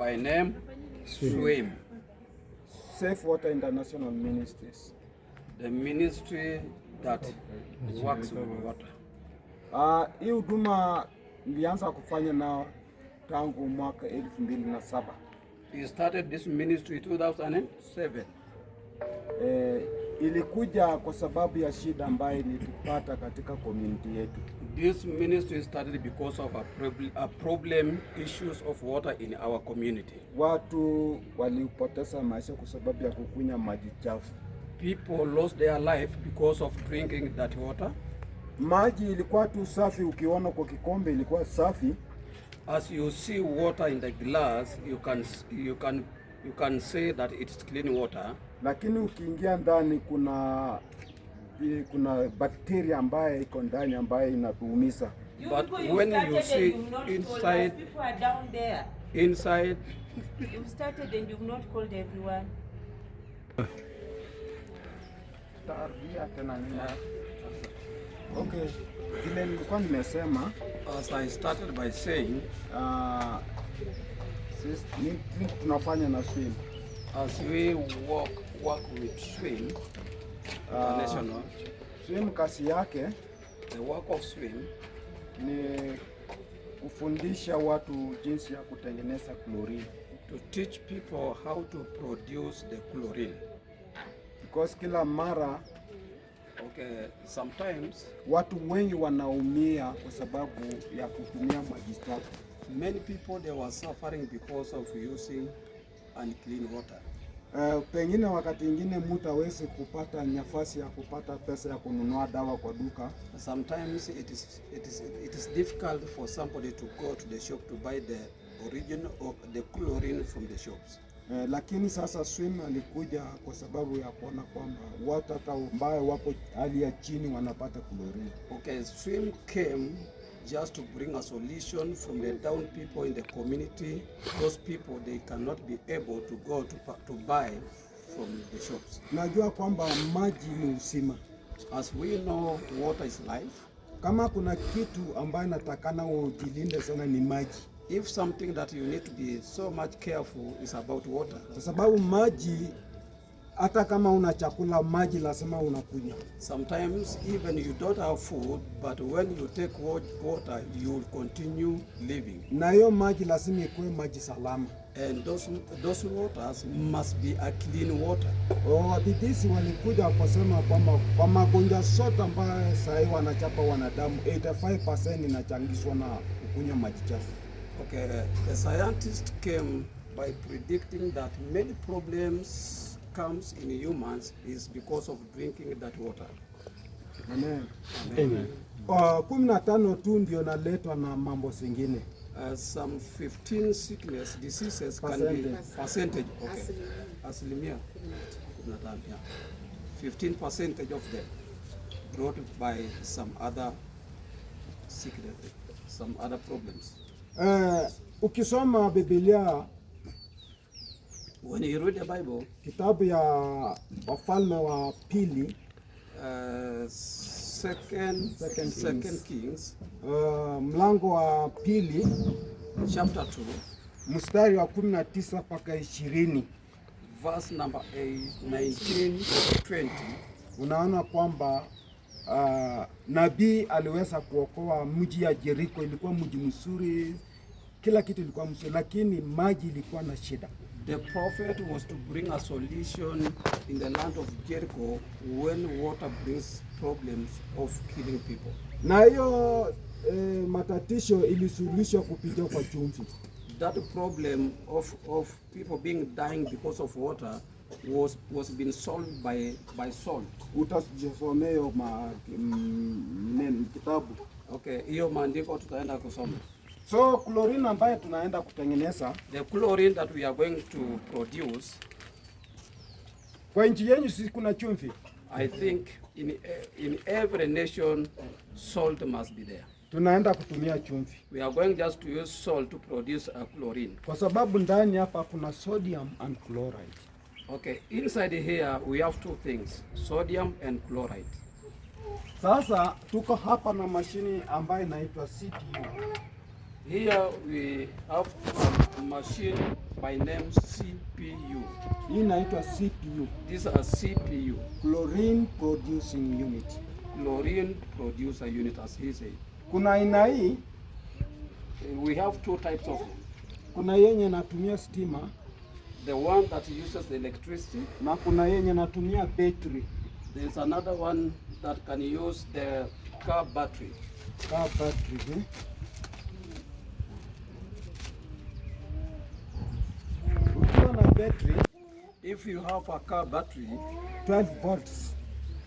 by name Swim. Safe Water International Ministries. The ministry that works with water. Hii huduma nilianza kufanya nao tangu mwaka 2007. We started this ministry 2007. Ilikuja kwa sababu ya shida ambayo ilitupata katika community yetu. This ministry started because of a problem issues of water in our community. Watu walipoteza maisha kwa sababu ya kukunywa maji chafu. People lost their life because of drinking that water. Maji ilikuwa tu safi, ukiona kwa kikombe ilikuwa safi. As you see water in the glass, you can say that it's clean water. Lakini ukiingia ndani kuna bakteria ambaye iko ndani ambaye inatuumiza. But when you see inside, people are down there. Inside, You've started and you've not called everyone. Okay, vile nilikuwa nimesema, as I started by saying, tunafanya na Swim. As we work with Swim International. Swim kazi yake, the work of Swim ni kufundisha watu jinsi ya kutengeneza chlorine. To teach people how to produce the chlorine. Because kila mara sometimes watu wengi wanaumia kwa sababu ya kutumia maji chafu. Many people they were suffering because of using unclean water. Pengine wakati mwingine mtu hawezi kupata nafasi ya kupata pesa ya kununua dawa kwa duka. Sometimes it is difficult for somebody to go to the shop to buy the original or the chlorine from the shops. Lakini sasa Swim alikuja kwa sababu ya kuona kwamba watu hata ambao wako hali ya chini wanapata chlorine. Okay, Swim came just to bring a solution from the down people in the community. Those people they cannot be able to go to buy from the shops. Najua kwamba maji ni uzima. As we know, water is life. Kama kuna kitu ambayo natakana ujilinde sana ni maji. If something that you need to be so much careful is about water. Kwa sababu maji, hata kama una chakula, maji lazima unakunywa. Sometimes even you don't have food, but when you take water, you will continue living. Na hiyo maji lazima ikuwe maji salama. And those waters must be a clean water. Wadadisi walikuja kusema kwamba kwa magonjwa sote ambayo sasa wanachapa wanadamu 85% inachangishwa na kukunywa maji chafu. Okay, the scientist came by predicting that many problems comes in humans is because of drinking that water. Amen. Amen. 15 tu ndio naletwa na mambo zingine. Some 15 sickness diseases can be percentage. Okay. Asilimia 15% of them brought by some other sickness, some other problems. Ukisoma Biblia, when you read the Bible, kitabu ya Wafalme wa Pili, Second Kings, mlango wa pili, chapter 2, mstari wa 19 mpaka 20, verse number 19 20, unaona kwamba nabii aliweza kuokoa mji ya Jericho. Ilikuwa mji mzuri, kila kitu ilikuwa mzuri, lakini maji ilikuwa na shida. The prophet was to bring a solution in the land of Jericho when water brings problems of killing people. Na hiyo matatizo ilisuluhishwa kupitia kwa chumvi. That problem of people being dying because of water was being solved by salt. Utasomeo kitabu. Okay, hiyo maandiko tutaenda kusoma. So chlorine ambayo tunaenda kutengeneza, the chlorine that we are going to produce, kwa nchi yenu si kuna chumvi? I think in every nation salt must be there. Tunaenda kutumia chumvi. We are going just to use salt to produce a chlorine. Kwa sababu ndani hapa kuna sodium and chloride. Okay, inside here we have two things, sodium and chloride. Sasa tuko hapa na mashini ambayo inaitwa CPU. Here we have machine by name CPU. Hii inaitwa CPU. These are CPU. Chlorine producing unit. Chlorine producer unit, as he said. Kuna aina hii, We have two types of them. kuna yenye natumia stima The one that uses the electricity. na kuna yenye natumia battery. There is another one that can use the car battery. Car battery. Ukiwa na battery, If you have a car battery, 12 volts,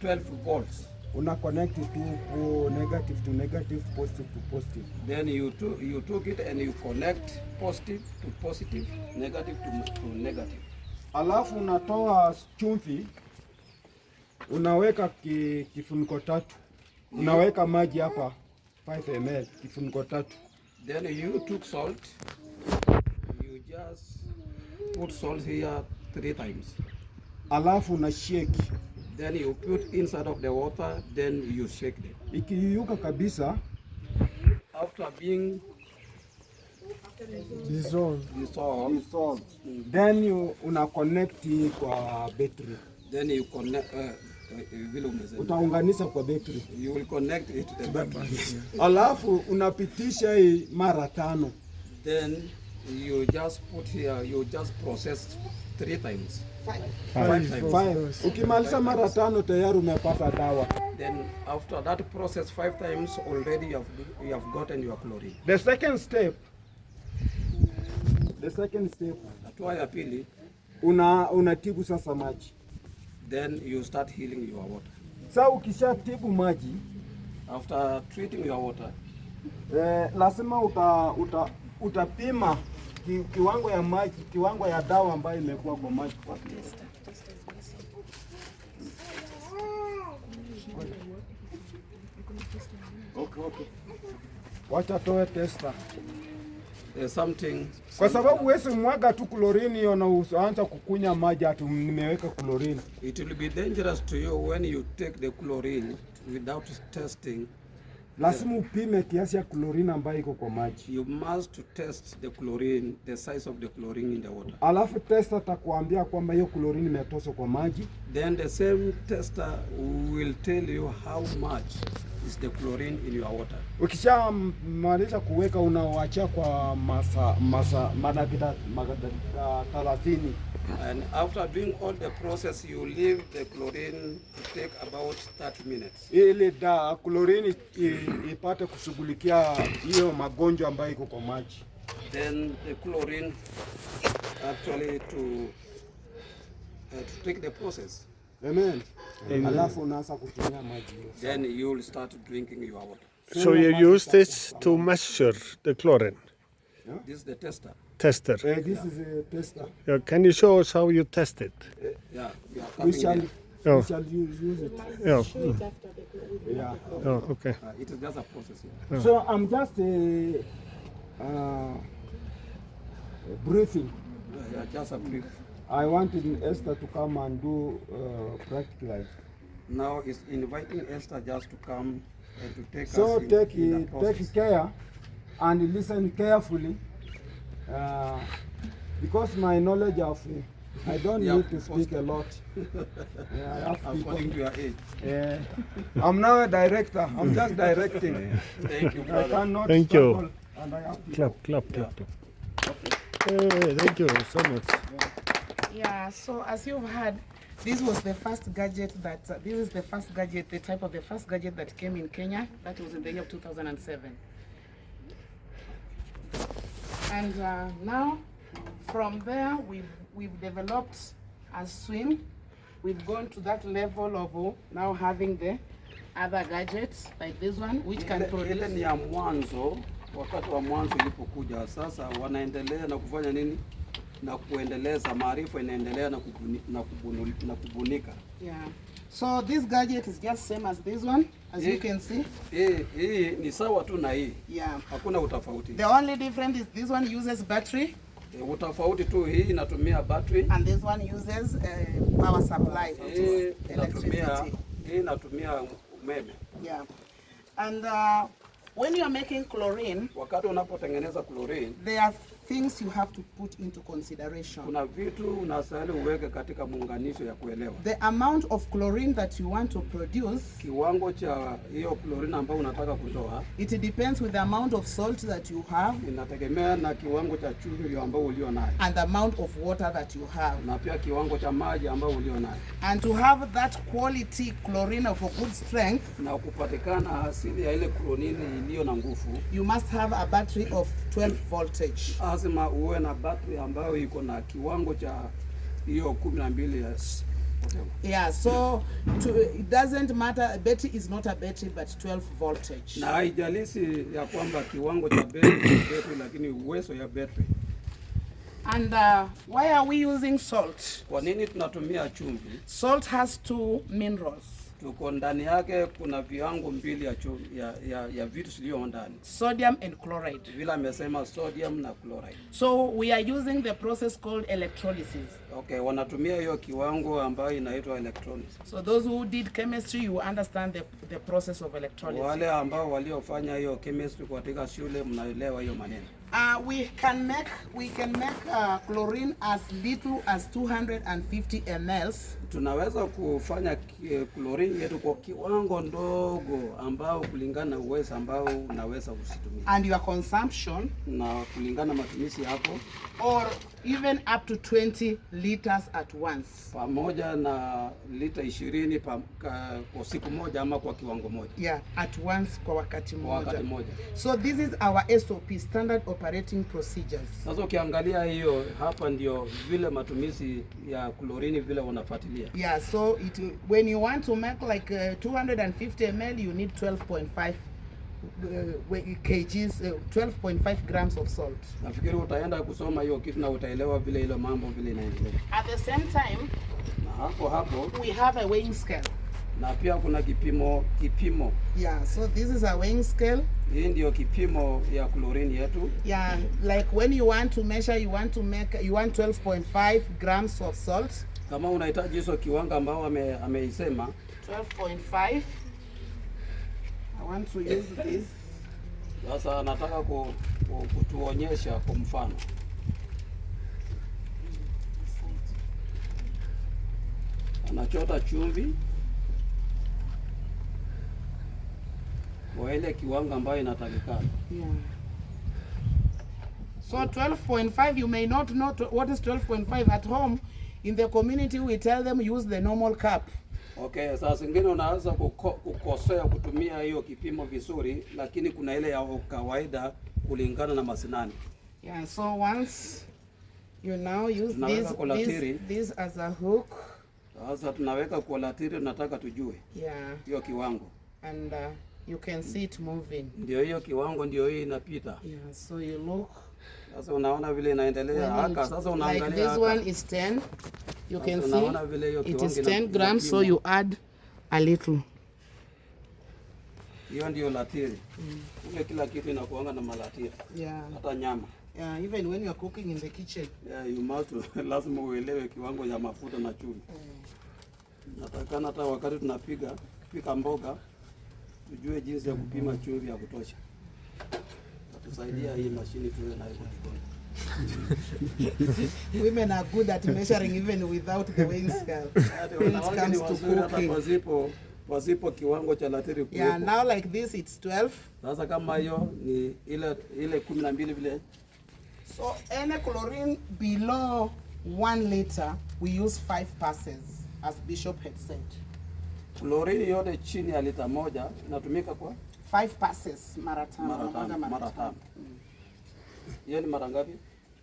12 volts, una connect to negative to negative, positive to positive. then you took it and you connect positive to positive, negative to negative. Alafu unatoa chumvi, unaweka kifuniko tatu, unaweka maji hapa 5 ml, kifuniko tatu. Then you took salt, you just put salt here 3 times. Alafu una shake. Then you put inside of the water, then you shake them. Ikiyeyuka kabisa, After being dissolve, then una connect kwa battery. then you connect, Utaunganisha kwa battery. you will connect it to the battery. Alafu unapitisha hii mara 5. Then you just put here, you just process 3 times. 5 times. Ukimaliza mara 5 tayari umepata dawa. Then after that process 5 times, already you have gotten your chlorine. The second step, Hatua ya pili, unatibu sasa maji. then you start healing your water. Sasa ukishatibu maji, After treating your water, lazima utapima kiwango ya maji, kiwango ya dawa ambayo imekuwa kwa maji. Okay. Wacha toe tester. there's something. Kwa sababu huwezi mwaga tu klorini hiyo na uanza kukunya maji ati nimeweka klorini. It will be dangerous to you when you take the chlorine without testing. Lazima upime kiasi ya klorini ambayo iko kwa maji. You must test the chlorine, the size of the chlorine in the water. Alafu tester atakuambia kwamba hiyo klorini imetosha kwa maji. Then the same tester will tell you how much is the chlorine in your water. Ukishamaliza kuweka unawacha kwa madakika 30. And after doing all the process, you leave the chlorine to take about 30 minutes. Ili klorini ipate kushughulikia hiyo magonjwa ambayo iko kwa maji. Then the chlorine actually to take the process. Amen. Alafu unaanza kutumia maji. Then you will start drinking your water. So you use this to measure the chlorine This is the tester. tester. This is a tester. Can you show us how you test it? Yeah, we are We coming shall, here. we shall use it. Yeah. Yeah. Oh, okay. It is just a process here. So I'm just briefing. Yeah, just a brief. I wanted Esther to come and do practical. Now is inviting Esther just to come and to take So us in the process. take care and listen carefully, because my knowledge of I don't Yeah, need to speak a lot. Yeah, I have According to people. your age. I'm now a director. I'm just directing. Thank you, I brother. cannot Thank you. struggle, and I have people. Clap, clap, clap. Hey, thank you so much. Yeah, so as you've heard, this was the first gadget that, this is the first gadget, the type of the first gadget that came in Kenya. That was in the year of 2007. And now, from there, we've developed a swim. We've gone to that level of now having the other gadgets like this one, which can Ile produce. ni ya mwanzo, wakati wa mwanzo ilipokuja. Sasa wanaendelea na kufanya nini? Na kuendeleza maarifa, inaendelea na kubunika. Yeah. So this gadget is just same as this one, as you can see. Hii ni sawa tu na hii. Yeah. Hakuna utofauti. The only difference is this one uses battery Utofauti tu, hii inatumia battery. and this one uses power supply, which Hii is electricity. inatumia umeme. Yeah. And when you are making chlorine, Wakati unapotengeneza chlorine, there are things you have to put into consideration. Kuna vitu unastahili uweke katika muunganisho ya kuelewa. The amount of chlorine that you want to produce, Kiwango cha hiyo chlorine ambayo unataka kutoa, it depends with the amount of salt that you have inategemea na kiwango cha chumvi ambayo ulio nayo, and the amount of water that you have. na pia kiwango cha maji ambayo ulio nayo. And to have that quality chlorine of a good strength, Na kupatikana asili ya ile chlorine iliyo na nguvu, you must have a battery of 12 voltage. lazima uwe na battery ambayo iko na kiwango cha hiyo 12 ya Yeah, so it doesn't matter, a battery is not a battery but 12 voltage. na haijalishi ya kwamba kiwango cha battery, lakini uwezo ya battery. And why are we using salt? Kwa nini tunatumia chumvi? Salt has 2 minerals, Tuko ndani yake kuna viwango mbili ya chumvi, ya vitu vilivyo ndani. sodium and chloride. Vile amesema sodium na chloride. So we are using the process called electrolysis. Okay, wanatumia hiyo kiwango ambayo inaitwa electrolysis. So those who did chemistry, you understand the process of electrolysis. Wale ambao waliofanya hiyo chemistry katika shule mnaelewa hiyo maneno. We can make chlorine as little as 250 ml. Tunaweza kufanya chlorine yetu kwa kiwango ndogo ambao kulingana na uwezo ambao unaweza kusitumia. And your consumption, Na kulingana matumizi yako, or even up to 20 liters at once. pamoja na lita 20 kwa siku moja ama kwa kiwango moja. Yeah, at once kwa wakati Kwa wakati moja. moja. So this is our SOP, standard operating procedures. Sasa ukiangalia hiyo hapa ndio vile matumizi ya chlorine vile wanafuatilia. Yeah, so when you want to make like 250 ml, you need 12.5 kgs, 12.5 grams of salt. Nafikiri utaenda kusoma hiyo kitu na utaelewa vile ile mambo vile inaendelea. At the same time, Na hapo we have a weighing scale. na pia kuna kipimo. Yeah, so this is a weighing scale. Hii ndio kipimo ya chlorine yetu. Yeah, like when you want to measure, you want 12.5 grams of salt. Kama unahitaji hizo kiwango ambao ameisema 12.5. I want to use this. sasa nataka kutuonyesha kwa mfano. Anachota chumvi kwa ile kiwango ambayo inatakikana. Yeah. So 12.5, you may not know what is 12.5 at home. In the community, we tell them use the normal cup. Okay, sasa zingine unaweza kukosea kutumia hiyo kipimo vizuri, lakini kuna ile ya kawaida kulingana na masinani. Yeah, so once you now use this as a hook. Sasa tunaweka kwa latiri, tunataka tujue Yeah. hiyo kiwango. And you can see it moving. Ndio hiyo kiwango ndio hii inapita. Yeah, so you look. Sasa unaona vile inaendelea haka. Sasa unaangalia like this haka. one is 10. You can see Unaona vile hiyo it kiwango is 10 grams, so you add a little. Hiyo ndio latiri. Ile kila kitu inakuanga na malatiri. Yeah. Hata nyama. Yeah, even when you are cooking in the kitchen. Yeah, you must lazima uelewe kiwango ya mafuta na chumvi. Natakana hata wakati tunapika mboga tujue jinsi ya kupima chumvi ya kutosha. Tusaidia hii mashini tuwe nayo jikoni. Women are good at measuring even without the weighing scale. When it comes to cooking. Pasipo kiwango cha latiri kuwepo. Yeah, now like this it's 12. Sasa kama hiyo ni ile 12 vile. So any chlorine below 1 liter, we use 5 passes, as Bishop had said. Chlorine yote chini ya lita moja inatumika kwa 5 passes mara tano. Mara tano. Hiyo ni mara ngapi?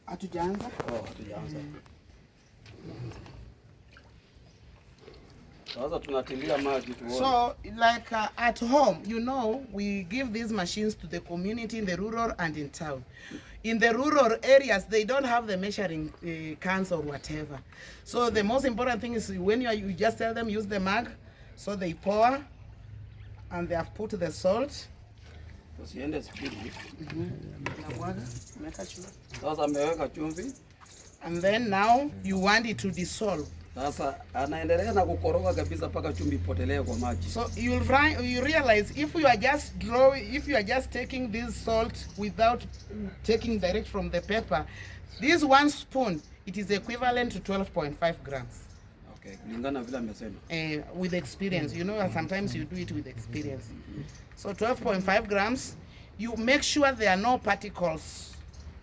Hatujaanza. Hatujaanza. Sasa tunatilia maji tuone. So like at home, you know, we give these machines to the community in the rural and in town. In the rural areas, they don't have the measuring cans or whatever. So the most important thing is when you just tell them use the mug, so they pour, and they have put the salt. Usiende spidi. Sasa ameweka chumvi. And then now you want it to dissolve. Sasa anaendelea na kukoroga kabisa mpaka chumvi ipotelee kwa maji. So you realize if you are just taking this salt without taking direct from the pepper, this 1 spoon, it is equivalent to 12.5 grams. Okay, kulingana vile amesema. With experience, you know, sometimes you do it with experience. So 12.5 grams, you make sure there are no particles.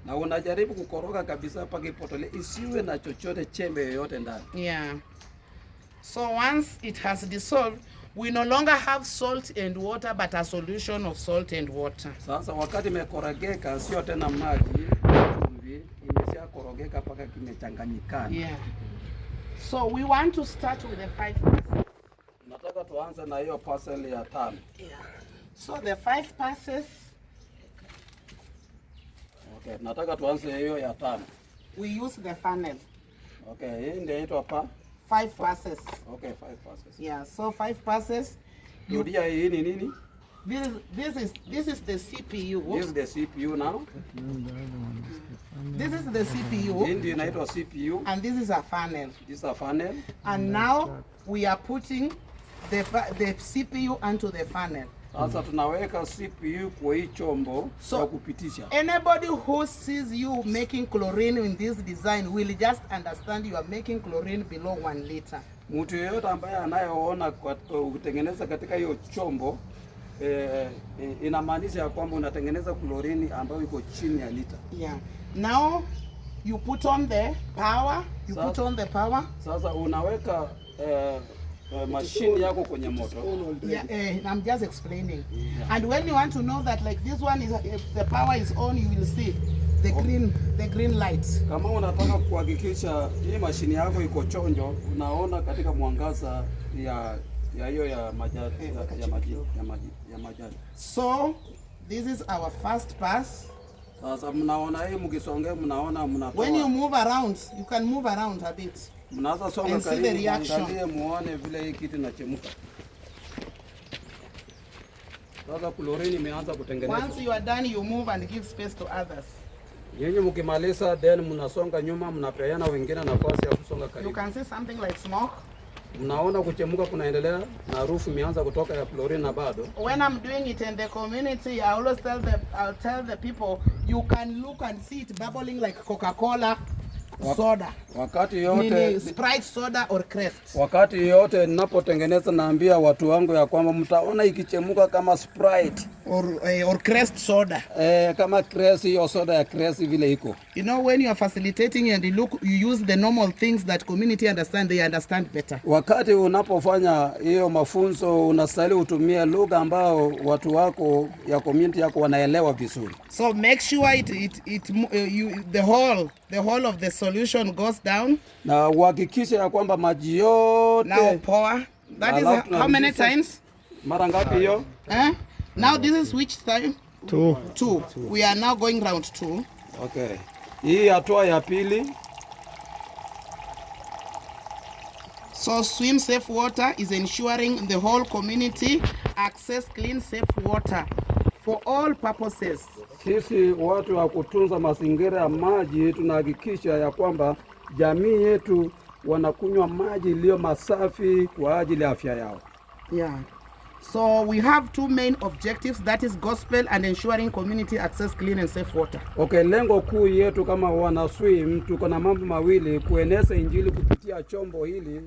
Na unajaribu kukoroga kabisa mpaka ipotelee, isiwe na chochote chembe yoyote ndani. Yeah. So once it has dissolved, we no longer have salt and water, but a solution of salt and water. Sasa wakati imekorogeka, sio tena maji, chumvi imeshakorogeka mpaka kimechanganyikana. Yeah. So we want to start with the 5 passes. Nataka tuanze na hiyo parcel ya 5. Yeah. So the 5 passes. Okay, nataka tuanze hiyo ya 5. We use the funnel. Okay, hii ndio inaitwa 5 passes. Okay, 5 passes. Yeah, so 5 passes. Rudia, hii ni nini? This is the CPU. This is the CPU now. This is the CPU. Hii ndio inaitwa CPU. And this is a funnel. This is a funnel. And now we are putting the CPU onto the funnel. Sasa tunaweka CPU kwa hii chombo so, ya kupitisha. Anybody who sees you making chlorine in this design will just understand you are making chlorine below 1 liter. Mtu yeyote ambaye anayeona kutengeneza katika hiyo chombo inamaanisha ya kwamba unatengeneza chlorine ambayo iko chini ya lita. Yeah. Now you put on the power. Sasa unaweka machine yako kwenye moto. Yeah, I'm just explaining. Yeah. And when you want to know that like this one is if the power is on, you will see the green light. Kama unataka kuhakikisha hii mashine yako iko chonjo, unaona katika mwangaza ya hiyo ya majani. So this is our first pass. Sasa mnaona hii mkisongea, mnaona mnatoa. When you move around, you can move around a bit. Mnaanza songa karibu, angalie muone vile hii kitu inachemka. Sasa chlorine imeanza kutengenezwa. Once you are done, you move and give space to others. Yenye mkimaliza then mnasonga nyuma, mnapeana wengine nafasi ya kusonga karibu. You can see something like smoke. Mnaona kuchemuka kunaendelea na harufu imeanza kutoka ya chlorine na bado. When I'm doing it in the community, I always tell the people you can look and see it bubbling like Coca-Cola soda. Wakati yote Sprite soda or Crest. Wakati yote ninapotengeneza naambia watu wangu ya kwamba mtaona ikichemuka kama Sprite or Crest soda. Kama Crest, hiyo soda ya Crest vile iko. You know, when you are facilitating and you use the normal things that community understand, they understand better. Wakati unapofanya hiyo mafunzo unastahili utumie lugha ambao watu wako ya community yako wanaelewa vizuri. So make sure the whole of the solution goes down. Na uhakikishe ya kwamba maji yote. Now pour. That is how many times? Mara ngapi hiyo? Now this is which time? 2. We are now going round 2. Okay. Hii hatua ya pili. So swim safe water is ensuring the whole community access clean safe water for all purposes. Sisi watu wa kutunza mazingira ya maji tunahakikisha ya kwamba jamii yetu wanakunywa maji iliyo masafi kwa ajili ya afya yao. Yeah. So we have 2 main objectives, that is gospel and ensuring community access clean and safe water. Okay, lengo kuu yetu kama wana swim tuko na mambo mawili: kueneza injili kupitia chombo hili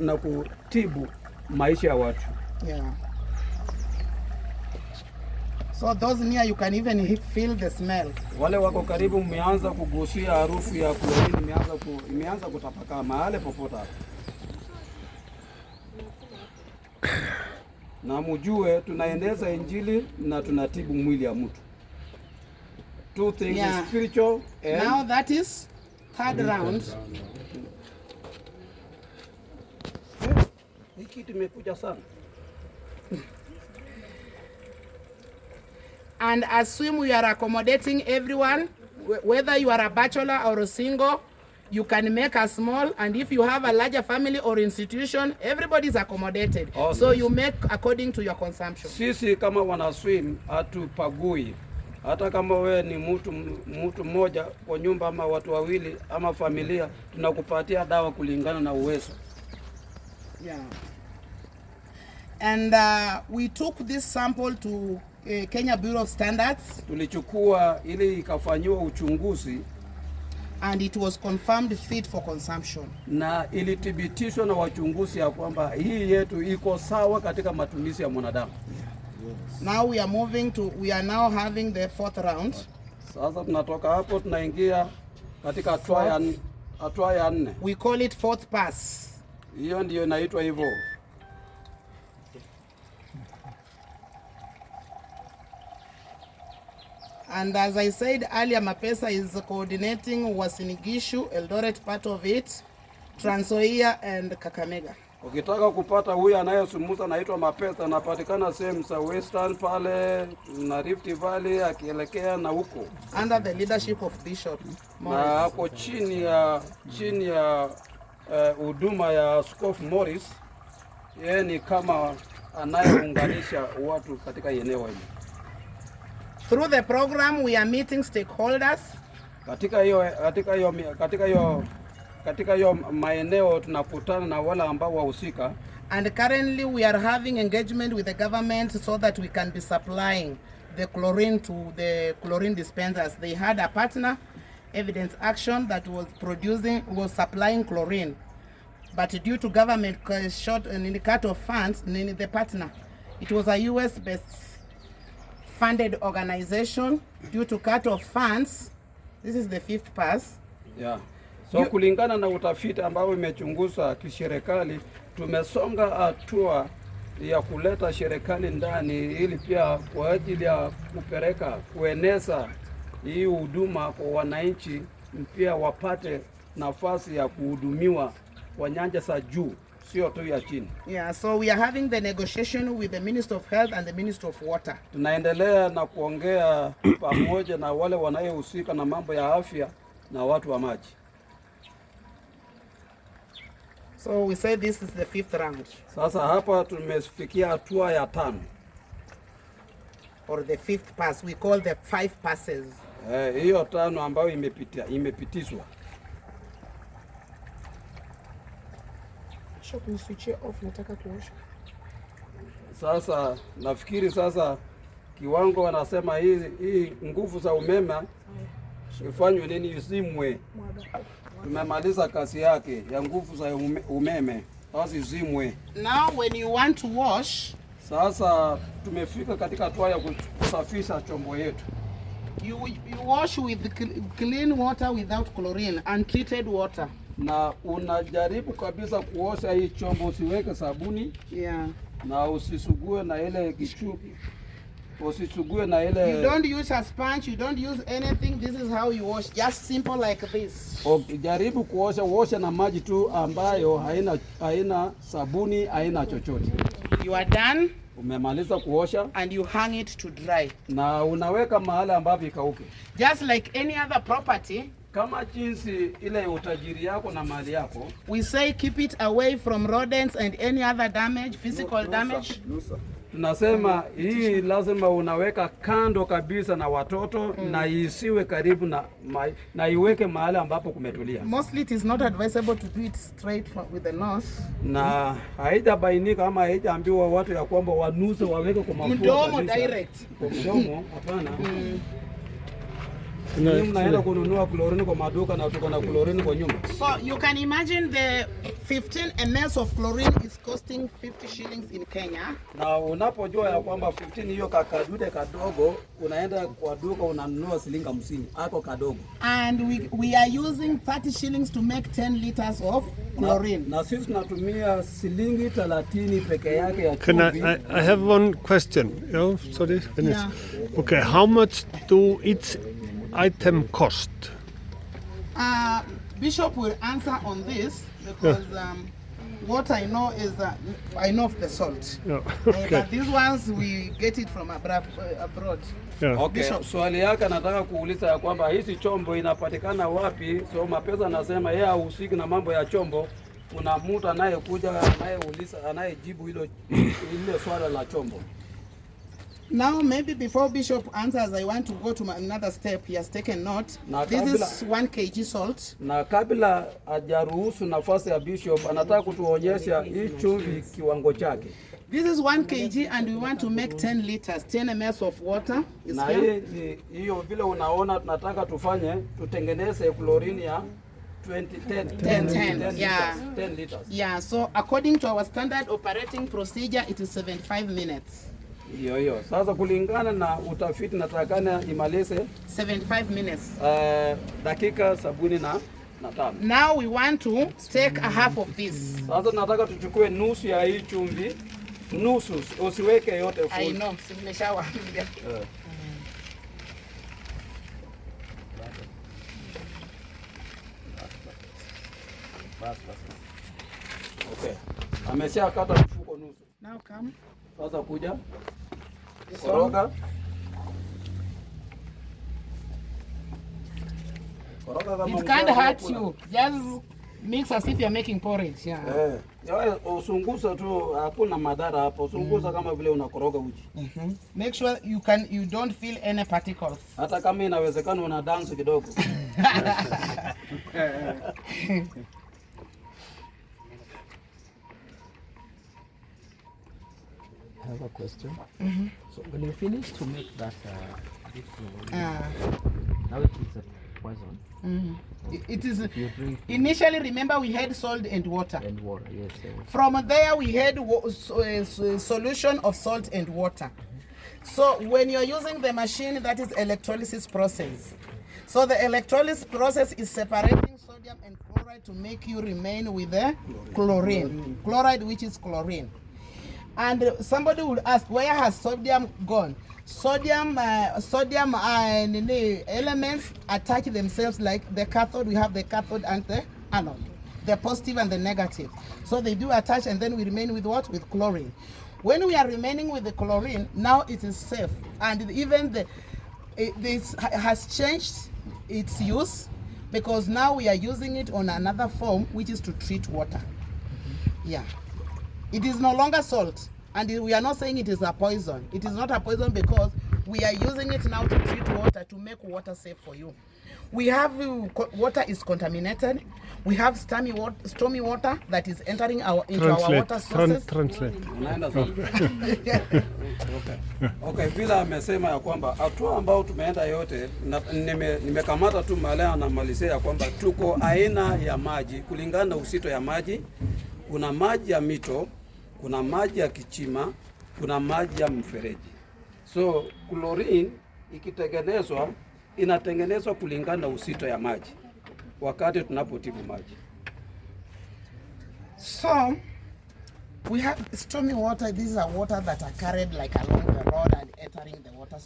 na kutibu maisha ya watu. Yeah. So those near you can even feel the smell. Wale wako karibu mmeanza kugusia harufu ya chlorine imeanza kutapakaa mahali popote hapo. Na mjue tunaeneza injili na tunatibu mwili ya mtu. 2 things, yeah. Spiritual and now that is third round. Hii kitu imekuja sana. And as swim we are accommodating everyone, whether you are a bachelor or a single. You can make a small, and if you have a larger family or institution, everybody is accommodated. Oh, so you make according to your consumption. Sisi kama wana swim hatupagui. Hata kama wewe ni mtu mmoja kwa nyumba ama watu wawili ama familia, tunakupatia dawa kulingana na uwezo. Yeah. And we took this sample to Kenya Bureau of Standards. Tulichukua ili ikafanywa uchunguzi. And it was confirmed fit for consumption. Na ilithibitishwa na wachunguzi ya kwamba hii yetu iko sawa katika matumizi ya mwanadamu. Now we are now having the 4th round. Sasa tunatoka hapo tunaingia katika hatua ya 4. We call it 4th pass. Hiyo ndio inaitwa hivyo. And as I said earlier, Mapesa is coordinating Uasin Gishu, Eldoret part of it, Trans Nzoia and Kakamega. Ukitaka kupata huyu anayesumuza anaitwa Mapesa, anapatikana sehemu za Western pale na Rift Valley akielekea na huko. Under the leadership of Bishop Morrice. Na hapo chini ya huduma ya Askofu Morrice, yeye ni kama anayeunganisha watu katika eneo hili. Through the program we are meeting stakeholders. Katika hiyo maeneo tunakutana na wale ambao wahusika. And currently we are having engagement with the government so that we can be supplying the chlorine to the chlorine dispensers. They had a partner, Evidence Action, that was supplying chlorine. But due to government short in the cut of funds, in the partner, it was a US-based funded organization. Due to cut of funds, this is the 5th pass. Yeah. So kulingana na utafiti ambao imechunguza kiserikali, tumesonga hatua ya kuleta serikali ndani ili pia kwa ajili ya kueneza hii huduma kwa wananchi, pia wapate nafasi ya kuhudumiwa kwa nyanja za juu, sio tu ya chini. Yeah, so we are having the negotiation with the Minister of Health and the Minister of Water. Tunaendelea na kuongea pamoja na wale wanaohusika na mambo ya afya na watu wa maji. So we say this is the 5th round. Sasa hapa tumefikia hatua ya 5. Or the 5th pass. We call the 5 passes. Hiyo 5 ambayo imepitishwa. Shop switch off, nataka kuosha. Sasa nafikiri sasa kiwango wanasema hii nguvu za umeme ifanywe nini, izimwe. Tumemaliza kazi yake ya nguvu za umeme, sasa izimwe. Now when you want to wash, sasa tumefika katika hatua ya kusafisha chombo yetu. You wash with clean water without chlorine, untreated water. Na unajaribu kabisa kuosha hii chombo, usiweke sabuni. Yeah. Na usisugue na ile kichupi. Usisugue na ile. You don't use a sponge, you don't use anything. This is how you wash, just simple like this. Okay, jaribu kuosha na maji tu ambayo haina sabuni, haina chochote. You are done. Umemaliza kuosha and you hang it to dry. Na unaweka mahali ambapo ikauke. Just like any other property, kama jinsi ile utajiri yako na mali yako, we say keep it away from rodents and any other damage, physical damage. Tunasema hii lazima unaweka kando kabisa na watoto na isiwe karibu na iweke mahali ambapo kumetulia. Mostly it is not advisable to do it straight with the nose. Na haijabainika ama haijaambiwa watu ya kwamba wanuse waweke kwa mafuta mdomo direct. Kwa mdomo hapana. Mnaenda kununua chlorine kwa maduka na tuko na chlorine kwa nyumba. So you can imagine the 15 ml of chlorine is costing 50 shillings in Kenya. Na unapojua ya kwamba 15 hiyo kakadude kadogo, unaenda kwa duka unanunua shilingi 50 ako kadogo. And we are using 30 shillings to make 10 liters of chlorine. Na sisi tunatumia shilingi 30 peke yake ya chumvi. I have one question. Sorry. Yeah. Okay, how much do each item cost? Bishop will answer on this because what I know is I know of the salt. Yeah. Okay. But these ones we get it from abroad. Yeah. Okay, swali yake nataka kuuliza ya kwamba hizi chombo inapatikana wapi? So Mapesa anasema yeye hahusiki na mambo ya chombo. Kuna mtu anayekuja anayeuliza anayejibu ile swala la chombo. Now, maybe before Bishop answers, I want to go to another step. He has taken note. Na This kabla- is 1 kg salt. Na kabla hajaruhusu nafasi ya Bishop, anataka kutuonyesha hii chumvi kiwango chake. This is 1 kg and we want to make 10 liters, 10 ml of water. Is Na here. hiyo vile unaona tunataka tutengeneze chlorine ya 10 yeah. liters, 10 liters. Yeah, so according to our standard operating procedure, it is 75 minutes. Hiyo. Sasa kulingana na utafiti natakana imalize 75 minutes. dakika 75. Now we want to take a half of this. Sasa nataka tuchukue nusu ya hii chumvi. Nusu, usiweke yote full. I know, simeshawa. Okay. Ameshakata mfuko nusu. Now come. Sasa kuja. Koroga. Koroga kama It can't hurt you. Just mix as if you're making porridge. Yeah. Yawe usunguza tu, hakuna madhara hapo. Usunguza kama vile unakoroga uji. Make sure you don't feel any particles. Hata kama inawezekana una dance kidogo. I have a question. So when you finish to make that this now it is a poison. It is You drink initially, remember, we had salt and water. and water, yes. From there we had solution of salt and water. So when you're using the machine, that is electrolysis process. So the electrolysis process is separating sodium and chloride to make you remain with the chlorine. Chloride, which is chlorine. And somebody would ask, where has sodium gone? Sodium elements attach themselves like the cathode. We have the cathode and the anode, the positive and the negative. So they do attach, and then we remain with what? With chlorine. When we are remaining with the chlorine, now it is safe, and even this has changed its use, because now we are using it on another form, which is to treat water. Yeah. It is no longer salt, and we are not saying it is a poison. It is not a poison because we are using it now to treat water, to make water safe for you. We have water is contaminated. We have stormy water that is entering into our water sources. Translate. Okay, vile amesema ya kwamba hatua ambao tumeenda yote, nimekamata tu mahali anamalizia ya kwamba tuko aina ya maji kulingana na uzito ya maji. Kuna maji ya mito, kuna maji ya kichima, kuna maji ya mfereji. So chlorine ikitengenezwa inatengenezwa kulingana na uzito ya maji wakati tunapotibu maji. So we have stormy water. These are water that are carried like along the road and entering the water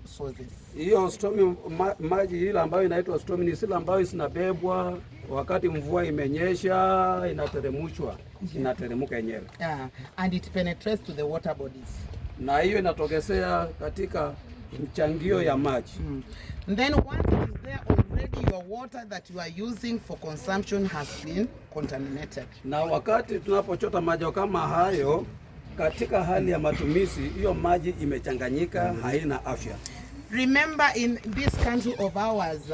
sources. Hiyo stormy maji ile ambayo inaitwa stormy ni zile ambayo zinabebwa wakati mvua imenyesha, inateremshwa, inateremka yenyewe. Yeah, and it penetrates to the water bodies. Na hiyo inatokezea katika mchangio ya maji. And then once it is there already, your water that you are using for consumption has been contaminated. Na wakati tunapochota maji kama hayo katika hali ya matumizi, hiyo maji imechanganyika, haina afya. Remember, in this country of ours,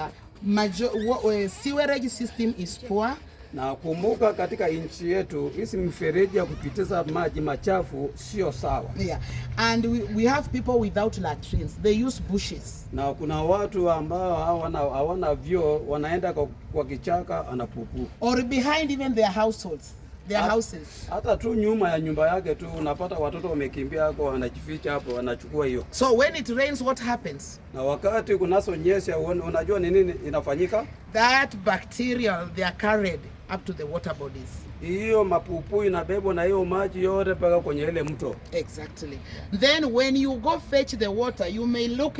sewerage system is poor. Na kumbuka katika nchi yetu hizi mfereji ya kupitiza maji machafu sio sawa. Yeah, and we have people without latrines. They use bushes. Na kuna watu ambao hawana vyoo, wanaenda kwa kichaka anapupu. Or behind even their households. Houses. Hata tu nyuma ya nyumba yake tu unapata watoto wamekimbia hapo, wanajificha hapo, wanachukua hiyo. So when it rains, what happens? Na wakati kunasonyesha, unajua ni nini inafanyika? That bacteria, they are carried up to the water bodies. Hiyo mapupu inabebwa na hiyo maji yote mpaka kwenye ile mto. Exactly. Then when you go fetch the water, you may look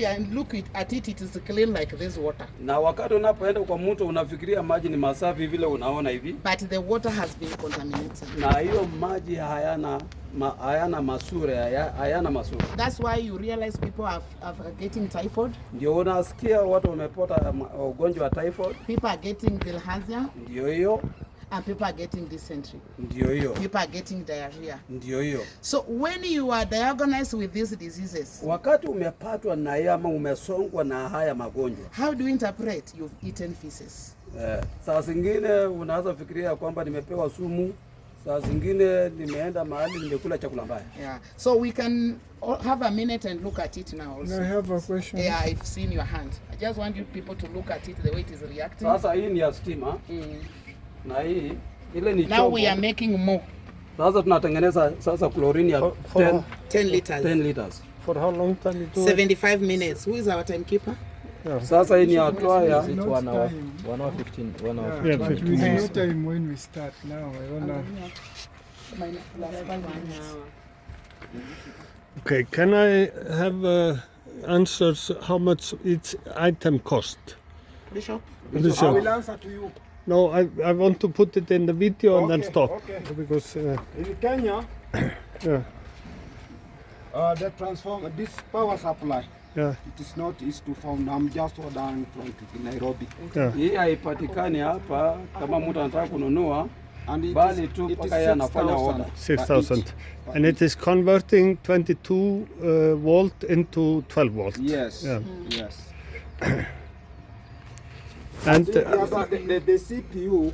at it, it is clean like this water. Na wakati unapoenda kwa mto unafikiria maji ni masafi vile unaona hivi. But the water has been contaminated. Na hiyo maji hayana masura. That's why you realize people are getting typhoid. Ndio unasikia watu wamepata ugonjwa wa typhoid. People are getting bilharzia. Ndio hiyo. and people are getting dysentery. Ndio hiyo. People are getting diarrhea. Ndio hiyo. So when you are diagnosed with these diseases, Wakati umepatwa na haya ama umesongwa na haya magonjwa, how do you interpret you've eaten feces? Saa zingine unaweza fikiria kwamba nimepewa sumu, saa zingine nimeenda mahali nimekula chakula mbaya. Yeah. So we can have a minute and look at it now also. I have a question. Yeah, I've seen your hand. I just want you people to look at it the way it is reacting. Sasa hii ni ya stima na hii ile ni Now chombo. we are making more. Sasa tunatengeneza sasa chlorine ya 10 liters. 10 liters. For how long time you do 75 minutes. Who is our timekeeper? Sasa hii ni hatua ya Is it 1 hour? 1 hour 15. 1 hour. Yeah, 15. but we have no time when we start now. I don't know. Okay, can I have answers how much each item cost? Bishop? The I shop. will answer to you. No, I want to put it in the video and then Okay, stop. okay. Because, In Kenya, yeah, the transformer, this power supply, yeah, it is not easy to found. I'm just ordering from Nairobi. yeah. hii haipatikani hapa kama mtu anataka kununua, And it bali is- tu it is mpaka yeye anafanya 6,000. order. 6,000. And it is converting 22 volt into 12 volt. Yes, Yeah. yes. And The CPU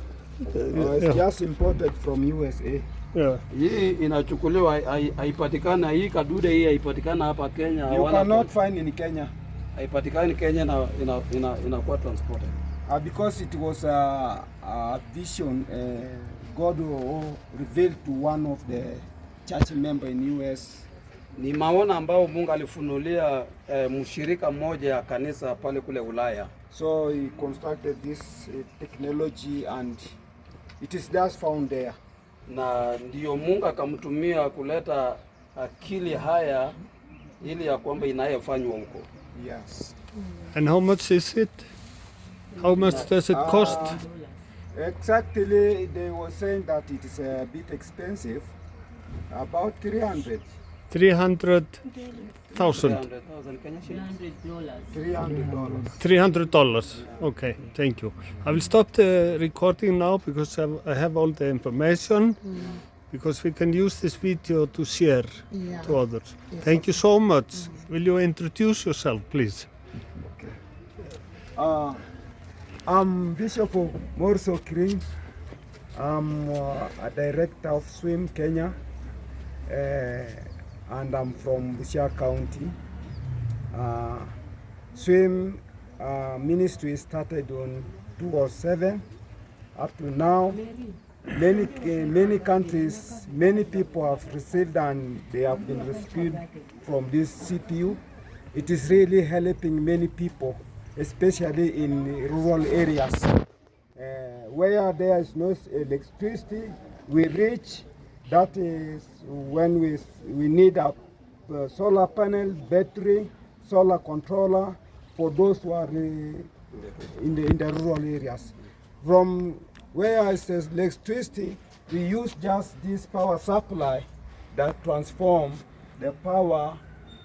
is yeah, just imported from USA. yeah. Hii inachukuliwa haipatikana, hii kadude hii haipatikana hapa Kenya, You wala cannot find in Kenya haipatikani Kenya na inakuwa transported. because it was a vision God revealed to one of the church member in US. Ni maono ambao Mungu alifunulia mshirika mmoja ya kanisa pale kule Ulaya. So he constructed this technology and it is just found there. Na ndiyo Mungu akamtumia kuleta akili haya ili ya kwamba inayofanywa huko. Yes. And how much is it? How much does it cost? Exactly, they were saying that it is a bit expensive, about 300. 300,000. $300. $300. Okay, thank you. I will stop the recording now because I have all the information. Because we can use this video to share to others. Thank you so much. Will you introduce yourself, please? I'm Bishop of Morrice Okiring. I'm a director of Swim Kenya, and I'm from Busia County. Swim ministry started on 2007. Up to now, many countries, many people have received and they have been rescued from this CPU. It is really helping many people, especially in rural areas. Where there is no electricity, we reach, that is when we need a solar panel, battery, solar controller for those who are in the rural areas. From where it says electricity, we use just this power supply that transform the power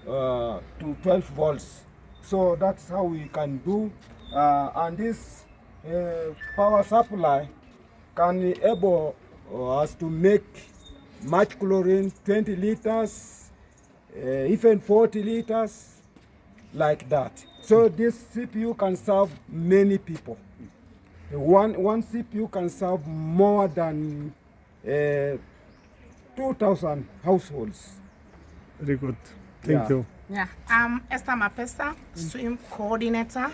to 12 volts. So that's how we can do. And this power supply can enable us to make much chlorine, 20 liters, even 40 liters, like that. So this CPU can serve many people. One CPU can serve more than 2,000 households. Very good. Thank you. Yeah, I'm Ester Mapesa, swim coordinator,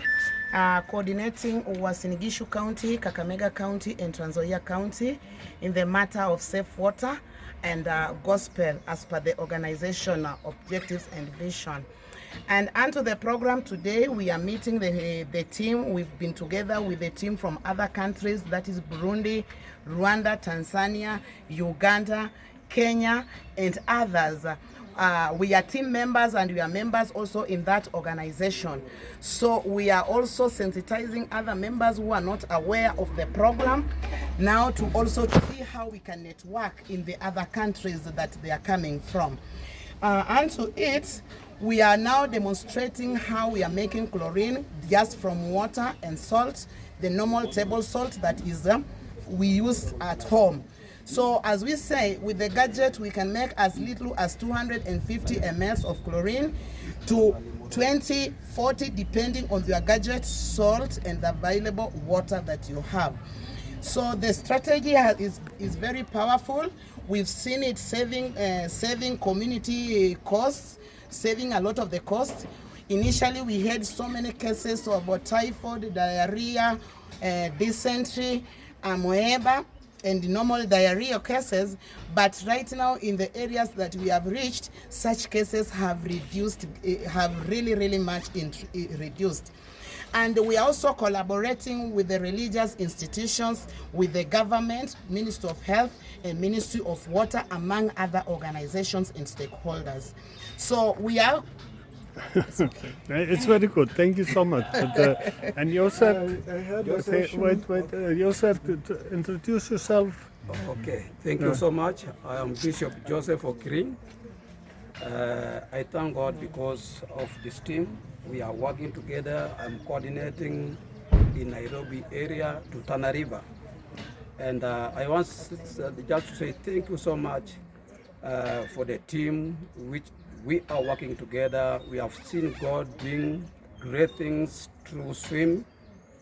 coordinating Uasin Gishu County, Kakamega County, and Trans Nzoia County in the matter of safe water and gospel as per the organization objectives and vision. And onto the program today, we are meeting the team. We've been together with the team from other countries, that is Burundi, Rwanda, Tanzania, Uganda, Kenya, and others. We are team members and we are members also in that organization. So we are also sensitizing other members who are not aware of the program now to also see how we can network in the other countries that they are coming from. And to it, we are now demonstrating how we are making chlorine just from water and salt, the normal table salt that is we use at home. So as we say, with the gadget, we can make as little as 250 ml of chlorine to 20, 40, depending on your gadget, salt, and the available water that you have. So the strategy is very powerful. We've seen it saving community costs, saving a lot of the costs. Initially, we had so many cases of typhoid, diarrhea, dysentery, amoeba, and normal diarrhea cases, but right now in the areas that we have reached, such cases have reduced, have really much reduced. And we are also collaborating with the religious institutions, with the government, Ministry of Health, and Ministry of Water, among other organizations and stakeholders. So we are. It's okay. It's very good. Thank you so much. But, and Joseph, Joseph, to introduce yourself. Okay, thank you so much. I am Bishop Joseph Okiring. I thank God because of this team. We are working together. I'm coordinating in Nairobi area to Tana River. And I want just to say thank you so much for the team which we are working together. We have seen God doing great things through Swim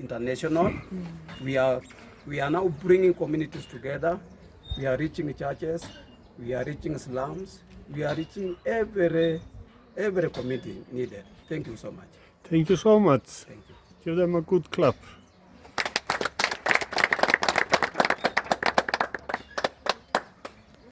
International. We are now bringing communities together. We are reaching churches. We are reaching slums. We are reaching every community needed. Thank you so much. Thank you so much. Thank you. Give them a good clap.